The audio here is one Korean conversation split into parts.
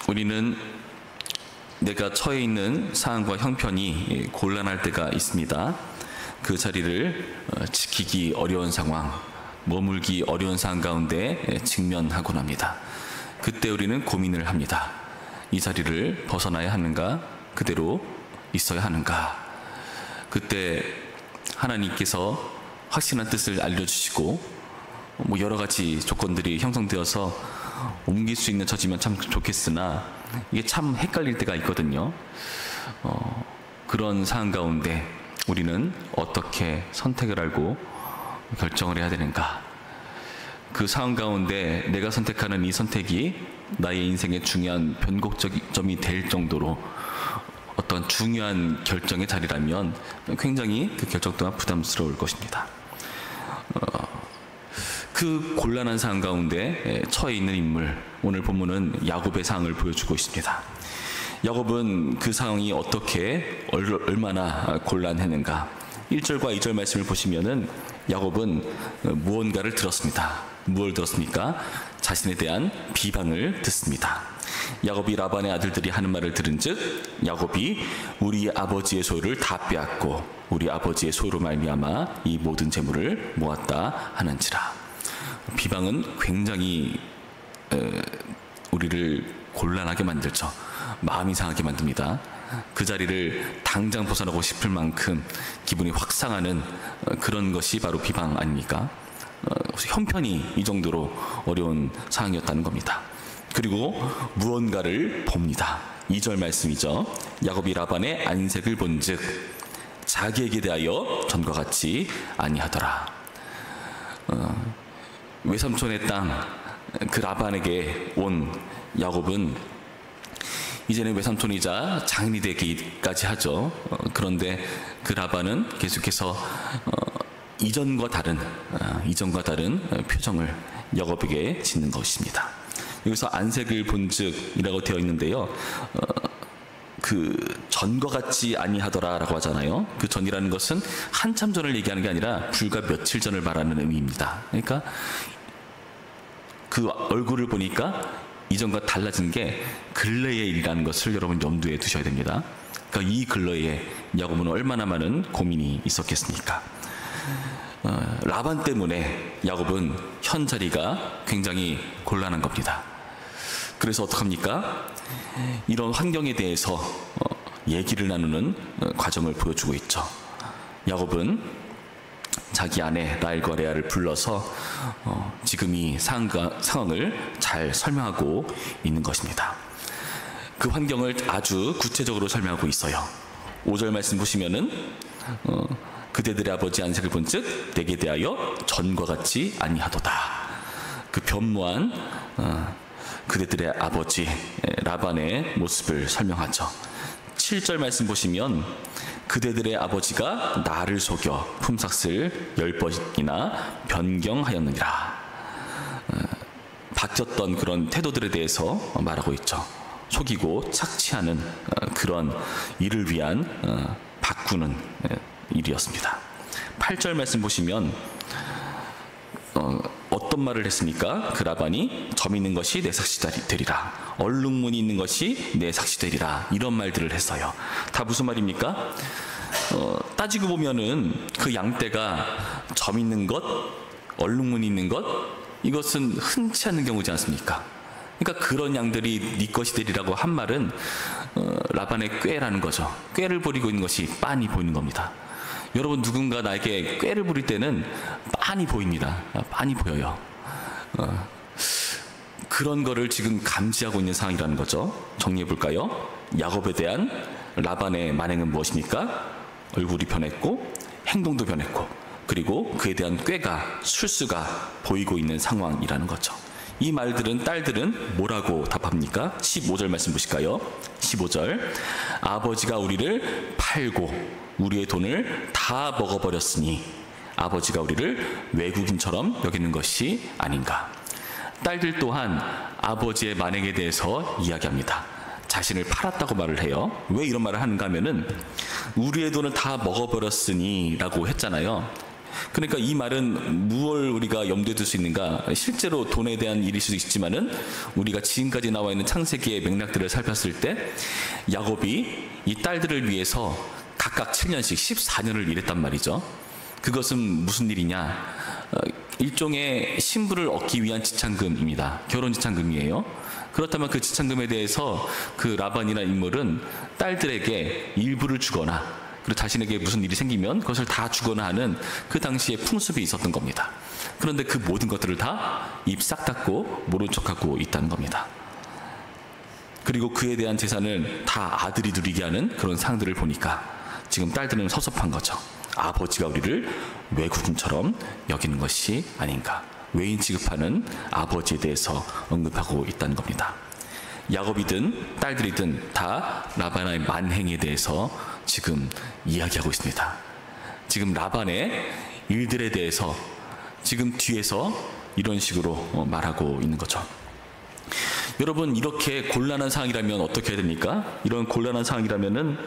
우리는 내가 처해 있는 상황과 형편이 곤란할 때가 있습니다. 그 자리를 지키기 어려운 상황, 머물기 어려운 상황 가운데 직면하곤 합니다. 그때 우리는 고민을 합니다. 이 자리를 벗어나야 하는가? 그대로 있어야 하는가? 그때 하나님께서 확실한 뜻을 알려주시고 여러 가지 조건들이 형성되어서 옮길 수 있는 처지면 참 좋겠으나 이게 참 헷갈릴 때가 있거든요. 그런 상황 가운데 우리는 어떻게 선택을 알고 결정을 해야 되는가? 그 상황 가운데 내가 선택하는 이 선택이 나의 인생의 중요한 변곡점이 될 정도로 어떤 중요한 결정의 자리라면 굉장히 그 결정 또한 부담스러울 것입니다. 그 곤란한 상황 가운데 처해 있는 인물, 오늘 본문은 야곱의 상황을 보여주고 있습니다. 야곱은 그 상황이 어떻게 얼마나 곤란했는가? 1절과 2절 말씀을 보시면은 야곱은 무언가를 들었습니다. 무엇을 들었습니까? 자신에 대한 비방을 듣습니다. 야곱이 라반의 아들들이 하는 말을 들은즉 야곱이 우리 아버지의 소유를 다 빼앗고 우리 아버지의 소유로 말미암아 이 모든 재물을 모았다 하는지라. 비방은 굉장히 우리를 곤란하게 만들죠. 마음이 상하게 만듭니다. 그 자리를 당장 벗어나고 싶을 만큼 기분이 확 상하는 그런 것이 바로 비방 아닙니까? 형편이 이 정도로 어려운 상황이었다는 겁니다. 그리고 무언가를 봅니다. 2절 말씀이죠. 야곱이 라반의 안색을 본즉 자기에게 대하여 전과 같지 아니하더라. 외삼촌의 땅 그 라반에게 온 야곱은 이제는 외삼촌이자 장인이 되기까지 하죠. 그런데 그 라반은 계속해서 이전과 다른 표정을 야곱에게 짓는 것입니다. 여기서 안색을 본즉이라고 되어 있는데요. 그 전과 같지 아니하더라라고 하잖아요. 그 전이라는 것은 한참 전을 얘기하는 게 아니라 불과 며칠 전을 말하는 의미입니다. 그러니까 그 얼굴을 보니까 이전과 달라진 게 근래의 일이라는 것을 여러분 염두에 두셔야 됩니다. 그러니까 이 근래에 야곱은 얼마나 많은 고민이 있었겠습니까? 라반 때문에 야곱은 현 자리가 굉장히 곤란한 겁니다. 그래서 어떡합니까? 이런 환경에 대해서 얘기를 나누는 과정을 보여주고 있죠. 야곱은 자기 아내 라헬과 레아를 불러서 지금 이 상황을 잘 설명하고 있는 것입니다. 그 환경을 아주 구체적으로 설명하고 있어요. 5절 말씀 보시면은 그대들의 아버지 안색을 본즉 내게 대하여 전과 같지 아니하도다. 그 변모한 그대들의 아버지 라반의 모습을 설명하죠. 7절 말씀 보시면 그대들의 아버지가 나를 속여 품삯을 10번이나 변경하였느니라. 바뀌었던 그런 태도들에 대해서 말하고 있죠. 속이고 착취하는 그런 일을 위한 바꾸는 일이었습니다. 8절 말씀 보시면 어떤 말을 했습니까? 그 라반이 점 있는 것이 내 삭시 되리라. 얼룩무늬 있는 것이 내 삭시 되리라. 이런 말들을 했어요. 다 무슨 말입니까? 따지고 보면은 그 양떼가 점 있는 것, 얼룩무늬 있는 것, 이것은 흔치 않은 경우지 않습니까? 그러니까 그런 양들이 네 것이 되리라고 한 말은 라반의 꾀라는 거죠. 꾀를 부리고 있는 것이 빤히 보이는 겁니다. 여러분 누군가 나에게 꾀를 부릴 때는 빤히 보입니다. 빤히 보여요. 그런 거를 지금 감지하고 있는 상황이라는 거죠. 정리해 볼까요? 야곱에 대한 라반의 만행은 무엇입니까? 얼굴이 변했고 행동도 변했고 그리고 그에 대한 꾀가 술수가 보이고 있는 상황이라는 거죠. 이 말들은 딸들은 뭐라고 답합니까? 15절 말씀 보실까요? 15절 아버지가 우리를 팔고 우리의 돈을 다 먹어버렸으니 아버지가 우리를 외국인처럼 여기는 것이 아닌가. 딸들 또한 아버지의 만행에 대해서 이야기합니다. 자신을 팔았다고 말을 해요. 왜 이런 말을 하는가 하면은 우리의 돈을 다 먹어버렸으니 라고 했잖아요. 그러니까 이 말은 무엇을 우리가 염두에 둘 수 있는가? 실제로 돈에 대한 일일 수도 있지만은 우리가 지금까지 나와 있는 창세기의 맥락들을 살폈을 때 야곱이 이 딸들을 위해서 각각 7년씩 14년을 일했단 말이죠. 그것은 무슨 일이냐? 일종의 신부를 얻기 위한 지참금입니다. 결혼 지참금이에요. 그렇다면 그 지참금에 대해서 그 라반이나 인물은 딸들에게 일부를 주거나 그리고 자신에게 무슨 일이 생기면 그것을 다 주거나 하는 그 당시에 풍습이 있었던 겁니다. 그런데 그 모든 것들을 다 입 싹 닫고 모른 척하고 있다는 겁니다. 그리고 그에 대한 재산을 다 아들이 누리게 하는 그런 상황들을 보니까 지금 딸들은 섭섭한 거죠. 아버지가 우리를 외국인처럼 여기는 것이 아닌가. 외인 취급하는 아버지에 대해서 언급하고 있다는 겁니다. 야곱이든 딸들이든 다 라반의 만행에 대해서 지금 이야기하고 있습니다. 지금 라반의 일들에 대해서 지금 뒤에서 이런 식으로 말하고 있는 거죠. 여러분, 이렇게 곤란한 상황이라면 어떻게 해야 됩니까? 이런 곤란한 상황이라면은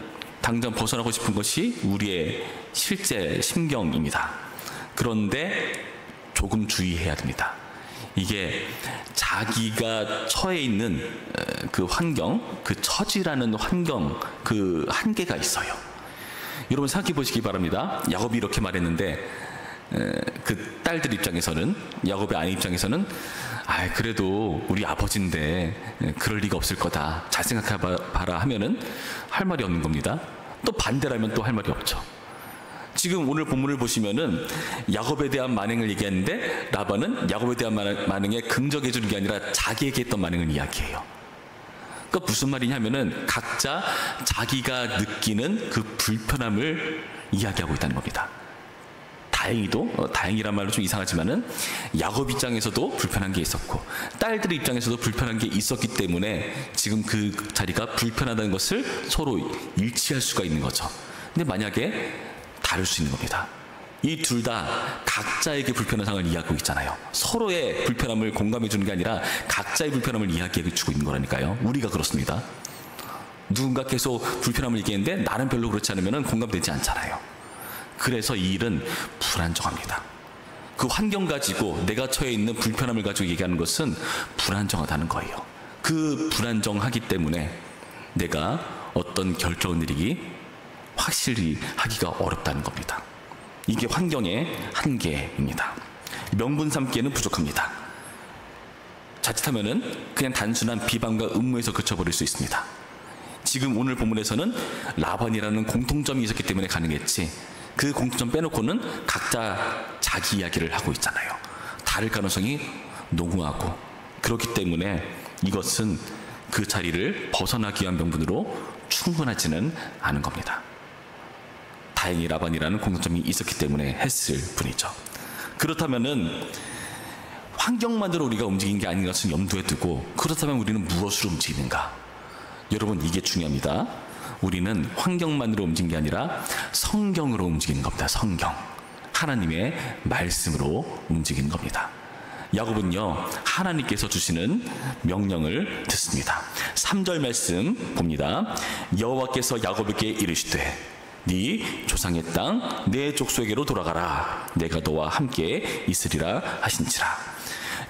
당장 벗어나고 싶은 것이 우리의 실제 심경입니다. 그런데 조금 주의해야 됩니다. 이게 자기가 처해 있는 그 환경, 그 처지라는 환경, 그 한계가 있어요. 여러분 생각해 보시기 바랍니다. 야곱이 이렇게 말했는데 그 딸들 입장에서는, 야곱의 아내 입장에서는 그래도 우리 아버지인데 그럴 리가 없을 거다, 잘 생각해봐라 하면은 할 말이 없는 겁니다. 또 반대라면 또 할 말이 없죠. 지금 오늘 본문을 보시면은 야곱에 대한 만행을 얘기하는데 라반은 야곱에 대한 만행에 긍정해 주는 게 아니라 자기에게 했던 만행을 이야기해요. 그러니까 무슨 말이냐면은 각자 자기가 느끼는 그 불편함을 이야기하고 있다는 겁니다. 다행이란 말은 좀 이상하지만은 야곱 입장에서도 불편한 게 있었고 딸들 입장에서도 불편한 게 있었기 때문에 지금 그 자리가 불편하다는 것을 서로 일치할 수가 있는 거죠. 근데 만약에 다를 수 있는 겁니다. 이 둘 다 각자에게 불편한 상황을 이야기하고 있잖아요. 서로의 불편함을 공감해 주는 게 아니라 각자의 불편함을 이야기해 주고 있는 거라니까요. 우리가 그렇습니다. 누군가 계속 불편함을 얘기했는데 나는 별로 그렇지 않으면 공감되지 않잖아요. 그래서 이 일은 불안정합니다. 그 환경 가지고 내가 처해 있는 불편함을 가지고 얘기하는 것은 불안정하다는 거예요. 그 불안정하기 때문에 내가 어떤 결정을 내리기 확실히 하기가 어렵다는 겁니다. 이게 환경의 한계입니다. 명분 삼기에는 부족합니다. 자칫하면은 그냥 단순한 비방과 음모에서 그쳐버릴 수 있습니다. 지금 오늘 본문에서는 라반이라는 공통점이 있었기 때문에 가능했지, 그 공통점 빼놓고는 각자 자기 이야기를 하고 있잖아요. 다를 가능성이 농후하고, 그렇기 때문에 이것은 그 자리를 벗어나기 위한 명분으로 충분하지는 않은 겁니다. 다행히 라반이라는 공통점이 있었기 때문에 했을 뿐이죠. 그렇다면은 환경만으로 우리가 움직인 게 아닌 것을 염두에 두고, 그렇다면 우리는 무엇으로 움직이는가? 여러분, 이게 중요합니다. 우리는 환경만으로 움직인 게 아니라 성경으로 움직이는 겁니다. 성경. 하나님의 말씀으로 움직이는 겁니다. 야곱은요, 하나님께서 주시는 명령을 듣습니다. 3절 말씀 봅니다. 여호와께서 야곱에게 이르시되 네 조상의 땅 내 족속에게로 돌아가라. 내가 너와 함께 있으리라 하신지라.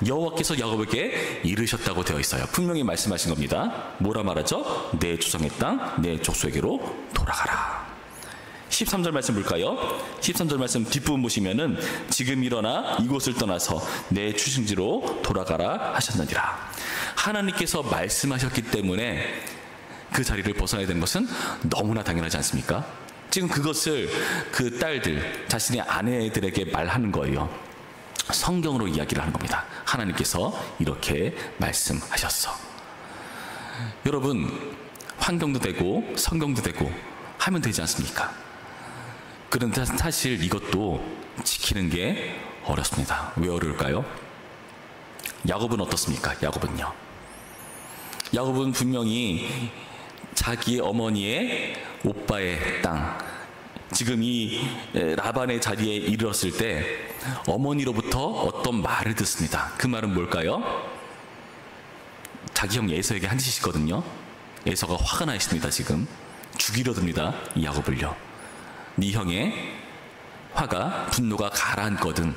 여호와께서 야곱에게 이르셨다고 되어 있어요. 분명히 말씀하신 겁니다. 뭐라 말하죠? 내 조상의 땅, 내 족속에게로 돌아가라. 13절 말씀 볼까요? 13절 말씀 뒷부분 보시면은 지금 일어나 이곳을 떠나서 내 출생지로 돌아가라 하셨느니라. 하나님께서 말씀하셨기 때문에 그 자리를 벗어나야 되는 것은 너무나 당연하지 않습니까? 지금 그것을 그 딸들, 자신의 아내들에게 말하는 거예요. 성경으로 이야기를 하는 겁니다. 하나님께서 이렇게 말씀하셨어. 여러분, 환경도 되고 성경도 되고 하면 되지 않습니까? 그런데 사실 이것도 지키는 게 어렵습니다. 왜 어려울까요? 야곱은 어떻습니까? 야곱은 분명히 자기의 어머니의 오빠의 땅, 지금 이 라반의 자리에 이르렀을 때 어머니로부터 어떤 말을 듣습니다. 그 말은 뭘까요? 자기 형 에서에게 한 짓이 있거든요. 에서가 화가 나 있습니다. 지금 죽이려 듭니다. 이 야곱을요. 네 형의 화가 분노가 가라앉거든.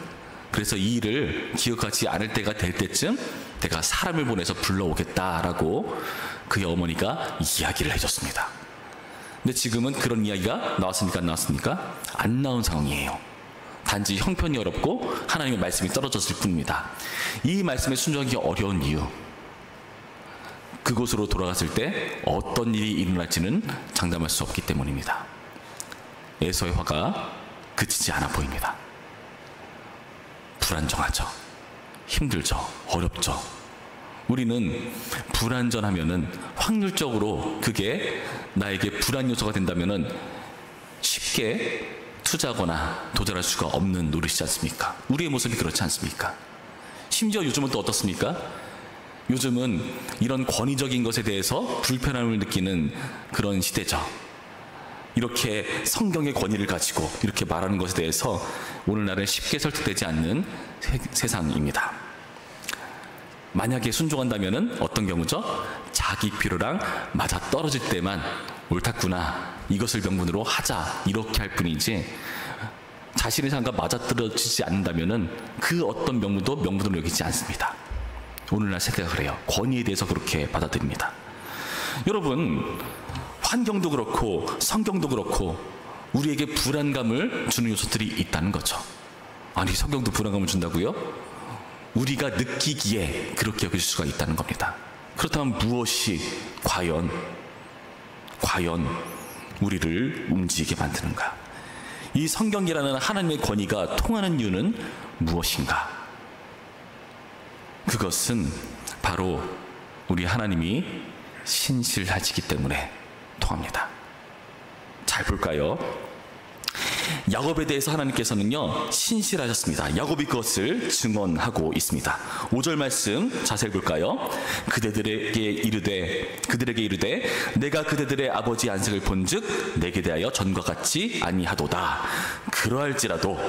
그래서 이 일을 기억하지 않을 때가 될 때쯤 내가 사람을 보내서 불러오겠다라고 그의 어머니가 이야기를 해줬습니다. 근데 지금은 그런 이야기가 나왔습니까? 안 나왔습니까? 안 나온 상황이에요. 단지 형편이 어렵고 하나님의 말씀이 떨어졌을 뿐입니다. 이 말씀에 순종하기 어려운 이유, 그곳으로 돌아갔을 때 어떤 일이 일어날지는 장담할 수 없기 때문입니다. 에서의 화가 그치지 않아 보입니다. 불안정하죠. 힘들죠. 어렵죠. 우리는 불안전하면은 확률적으로 그게 나에게 불안 요소가 된다면은 쉽게 투자하거나 도전할 수가 없는 노릇이지 않습니까? 우리의 모습이 그렇지 않습니까? 심지어 요즘은 또 어떻습니까? 요즘은 이런 권위적인 것에 대해서 불편함을 느끼는 그런 시대죠. 이렇게 성경의 권위를 가지고 이렇게 말하는 것에 대해서 오늘날은 쉽게 설득되지 않는 세상입니다. 만약에 순종한다면 어떤 경우죠? 자기 필요랑 맞아 떨어질 때만 옳았구나, 이것을 명분으로 하자, 이렇게 할 뿐이지 자신의 삶과 맞아 떨어지지 않는다면 그 어떤 명분도 명분으로 여기지 않습니다. 오늘날 세대가 그래요. 권위에 대해서 그렇게 받아들입니다. 여러분, 환경도 그렇고 성경도 그렇고 우리에게 불안감을 주는 요소들이 있다는 거죠. 아니, 성경도 불안감을 준다고요? 우리가 느끼기에 그렇게 여길 수가 있다는 겁니다. 그렇다면 무엇이 과연 우리를 움직이게 만드는가? 이 성경이라는 하나님의 권위가 통하는 이유는 무엇인가? 그것은 바로 우리 하나님이 신실하시기 때문에 통합니다. 잘 볼까요? 야곱에 대해서 하나님께서는요, 신실하셨습니다. 야곱이 그것을 증언하고 있습니다. 5절 말씀 자세히 볼까요? 그들에게 이르되 내가 그들의 아버지 안색을 본즉 내게 대하여 전과 같지 아니하도다. 그러할지라도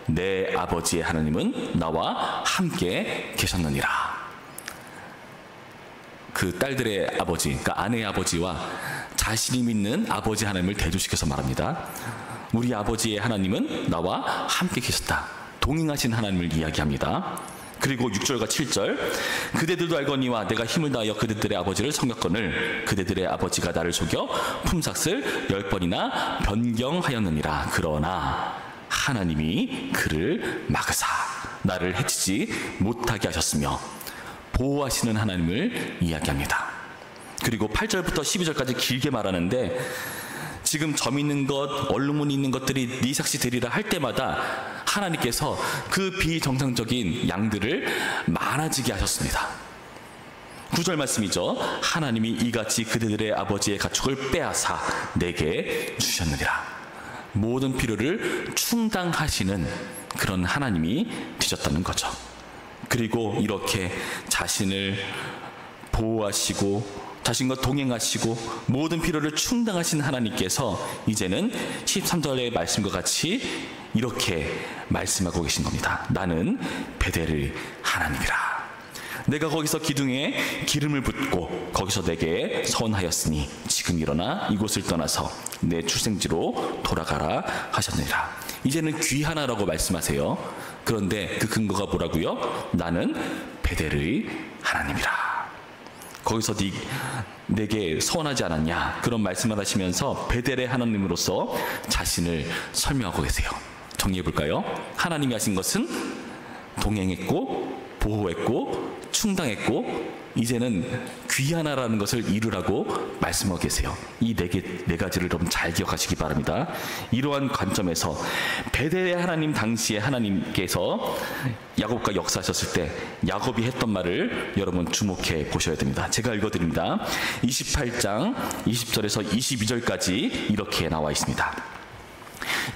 내 아버지의 하나님은 나와 함께 계셨느니라. 그 딸들의 아버지, 그러니까 아내의 아버지와 자신이 믿는 아버지 하나님을 대조시켜서 말합니다. 우리 아버지의 하나님은 나와 함께 계셨다. 동행하신 하나님을 이야기합니다. 그리고 6절과 7절, 그대들도 알거니와 내가 힘을 다하여 그대들의 아버지를 섬겼거늘 그대들의 아버지가 나를 속여 품삯을 10번이나 변경하였느니라. 그러나 하나님이 그를 막으사 나를 해치지 못하게 하셨으며, 보호하시는 하나님을 이야기합니다. 그리고 8절부터 12절까지 길게 말하는데, 지금 점 있는 것, 얼룩무늬 있는 것들이 네 삭시 되리라 할 때마다 하나님께서 그 비정상적인 양들을 많아지게 하셨습니다. 9절 말씀이죠. 하나님이 이같이 그들의 아버지의 가축을 빼앗아 내게 주셨느니라. 모든 필요를 충당하시는 그런 하나님이 되셨다는 거죠. 그리고 이렇게 자신을 보호하시고 자신과 동행하시고 모든 필요를 충당하신 하나님께서 이제는 13절의 말씀과 같이 이렇게 말씀하고 계신 겁니다. 나는 베델의 하나님이라. 내가 거기서 기둥에 기름을 붓고 거기서 내게 선하였으니 지금 일어나 이곳을 떠나서 내 출생지로 돌아가라 하셨느니라. 이제는 귀하나라고 말씀하세요. 그런데 그 근거가 뭐라고요? 나는 베델의 하나님이라. 거기서 내게 서원하지 않았냐, 그런 말씀을 하시면서 베델의 하나님으로서 자신을 설명하고 계세요. 정리해 볼까요? 하나님이 하신 것은 동행했고 보호했고 충당했고 이제는 귀하나라는 것을 이루라고 말씀하고 계세요. 이 네 가지를 좀 잘 기억하시기 바랍니다. 이러한 관점에서 베델의 하나님 당시에 하나님께서 야곱과 역사하셨을 때 야곱이 했던 말을 여러분 주목해 보셔야 됩니다. 제가 읽어드립니다. 28장 20절에서 22절까지 이렇게 나와 있습니다.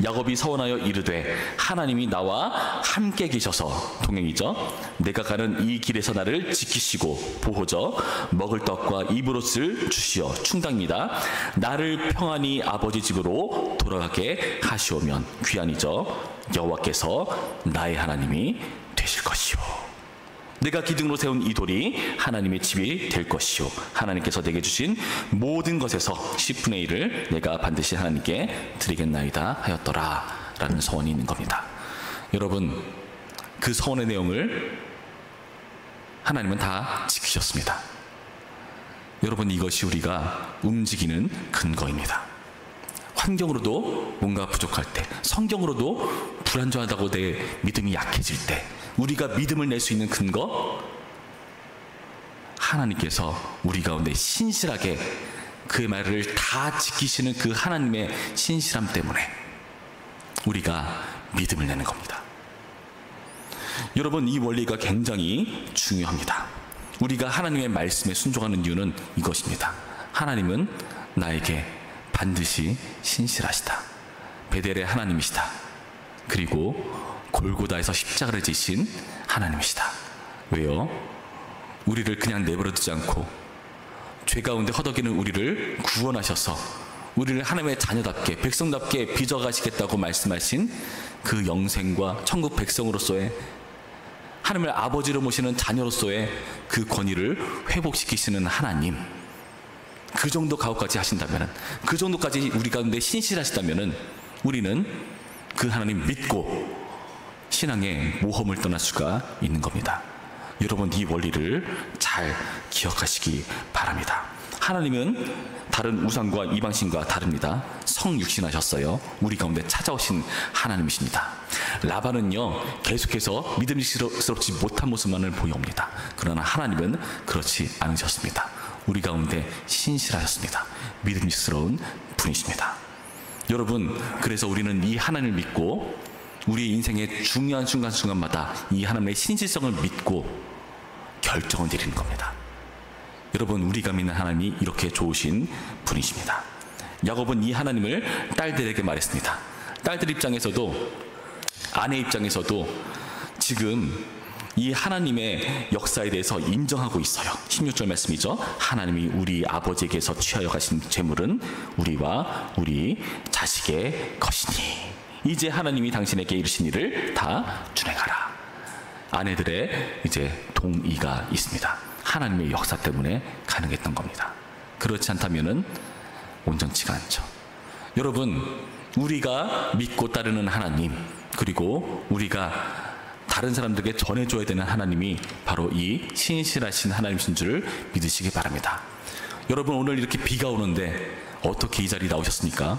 야곱이 서원하여 이르되 하나님이 나와 함께 계셔서, 동행이죠, 내가 가는 이 길에서 나를 지키시고 보호져 먹을 떡과 입을 옷을 주시어 충당이다. 나를 평안히 아버지 집으로 돌아가게 하시오면 귀한이죠, 여호와께서 나의 하나님이 되실 것이요, 내가 기둥으로 세운 이 돌이 하나님의 집이 될 것이요, 하나님께서 내게 주신 모든 것에서 10분의 1을 내가 반드시 하나님께 드리겠나이다 하였더라 라는 서원이 있는 겁니다. 여러분, 그 서원의 내용을 하나님은 다 지키셨습니다. 여러분, 이것이 우리가 움직이는 근거입니다. 환경으로도 뭔가 부족할 때, 성경으로도 불안정하다고 내 믿음이 약해질 때 우리가 믿음을 낼 수 있는 근거, 하나님께서 우리 가운데 신실하게 그의 말을 다 지키시는 그 하나님의 신실함 때문에 우리가 믿음을 내는 겁니다. 여러분, 이 원리가 굉장히 중요합니다. 우리가 하나님의 말씀에 순종하는 이유는 이것입니다. 하나님은 나에게 반드시 신실하시다. 베델의 하나님이시다. 그리고 골고다에서 십자가를 지신 하나님이시다. 왜요? 우리를 그냥 내버려 두지 않고 죄 가운데 허덕이는 우리를 구원하셔서 우리를 하나님의 자녀답게, 백성답게 빚어가시겠다고 말씀하신 그 영생과 천국 백성으로서의, 하나님을 아버지로 모시는 자녀로서의 그 권위를 회복시키시는 하나님, 그 정도 가호까지 하신다면, 그 정도까지 우리 가운데 신실하시다면 우리는 그 하나님 믿고 신앙의 모험을 떠날 수가 있는 겁니다. 여러분, 이 원리를 잘 기억하시기 바랍니다. 하나님은 다른 우상과 이방신과 다릅니다. 성육신하셨어요. 우리 가운데 찾아오신 하나님이십니다. 라반은요, 계속해서 믿음직스럽지 못한 모습만을 보여옵니다. 그러나 하나님은 그렇지 않으셨습니다. 우리 가운데 신실하셨습니다. 믿음직스러운 분이십니다. 여러분, 그래서 우리는 이 하나님을 믿고 우리의 인생의 중요한 순간순간마다 이 하나님의 신실성을 믿고 결정을 내리는 겁니다. 여러분, 우리가 믿는 하나님이 이렇게 좋으신 분이십니다. 야곱은 이 하나님을 딸들에게 말했습니다. 딸들 입장에서도, 아내 입장에서도 지금 이 하나님의 역사에 대해서 인정하고 있어요. 16절 말씀이죠. 하나님이 우리 아버지에게서 취하여 가신 재물은 우리와 우리 자식의 것이니 이제 하나님이 당신에게 이르신 일을 다 준행하라. 아내들의 이제 동의가 있습니다. 하나님의 역사 때문에 가능했던 겁니다. 그렇지 않다면은 온전치가 않죠. 여러분, 우리가 믿고 따르는 하나님, 그리고 우리가 다른 사람들에게 전해줘야 되는 하나님이 바로 이 신실하신 하나님이신 줄 믿으시기 바랍니다. 여러분, 오늘 이렇게 비가 오는데 어떻게 이 자리에 나오셨습니까?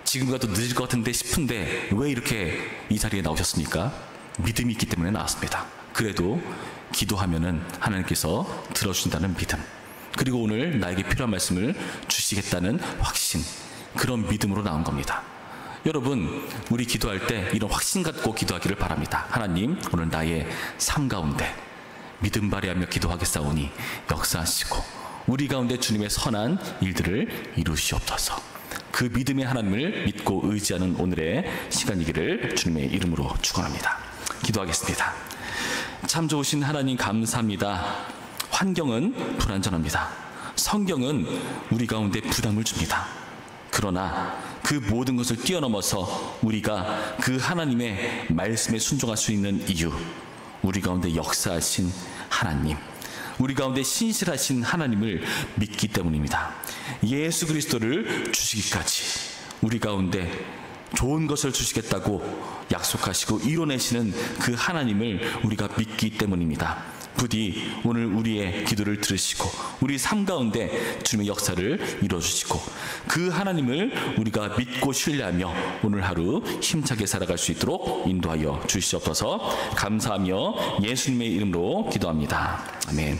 지금과도 늦을 것 같은데 싶은데 왜 이렇게 이 자리에 나오셨습니까? 믿음이 있기 때문에 나왔습니다. 그래도 기도하면은 하나님께서 들어주신다는 믿음, 그리고 오늘 나에게 필요한 말씀을 주시겠다는 확신, 그런 믿음으로 나온 겁니다. 여러분, 우리 기도할 때 이런 확신 갖고 기도하기를 바랍니다. 하나님, 오늘 나의 삶 가운데 믿음 발휘하며 기도하겠사오니 역사하시고 우리 가운데 주님의 선한 일들을 이루시옵소서. 그 믿음의 하나님을 믿고 의지하는 오늘의 시간이기를 주님의 이름으로 축원합니다. 기도하겠습니다. 참 좋으신 하나님, 감사합니다. 환경은 불안전합니다. 성경은 우리 가운데 부담을 줍니다. 그러나 그 모든 것을 뛰어넘어서 우리가 그 하나님의 말씀에 순종할 수 있는 이유, 우리 가운데 역사하신 하나님, 우리 가운데 신실하신 하나님을 믿기 때문입니다. 예수 그리스도를 주시기까지 우리 가운데 좋은 것을 주시겠다고 약속하시고 이뤄내시는 그 하나님을 우리가 믿기 때문입니다. 부디 오늘 우리의 기도를 들으시고 우리 삶 가운데 주님의 역사를 이뤄주시고 그 하나님을 우리가 믿고 신뢰하며 오늘 하루 힘차게 살아갈 수 있도록 인도하여 주시옵소서. 감사하며 예수님의 이름으로 기도합니다. 아멘.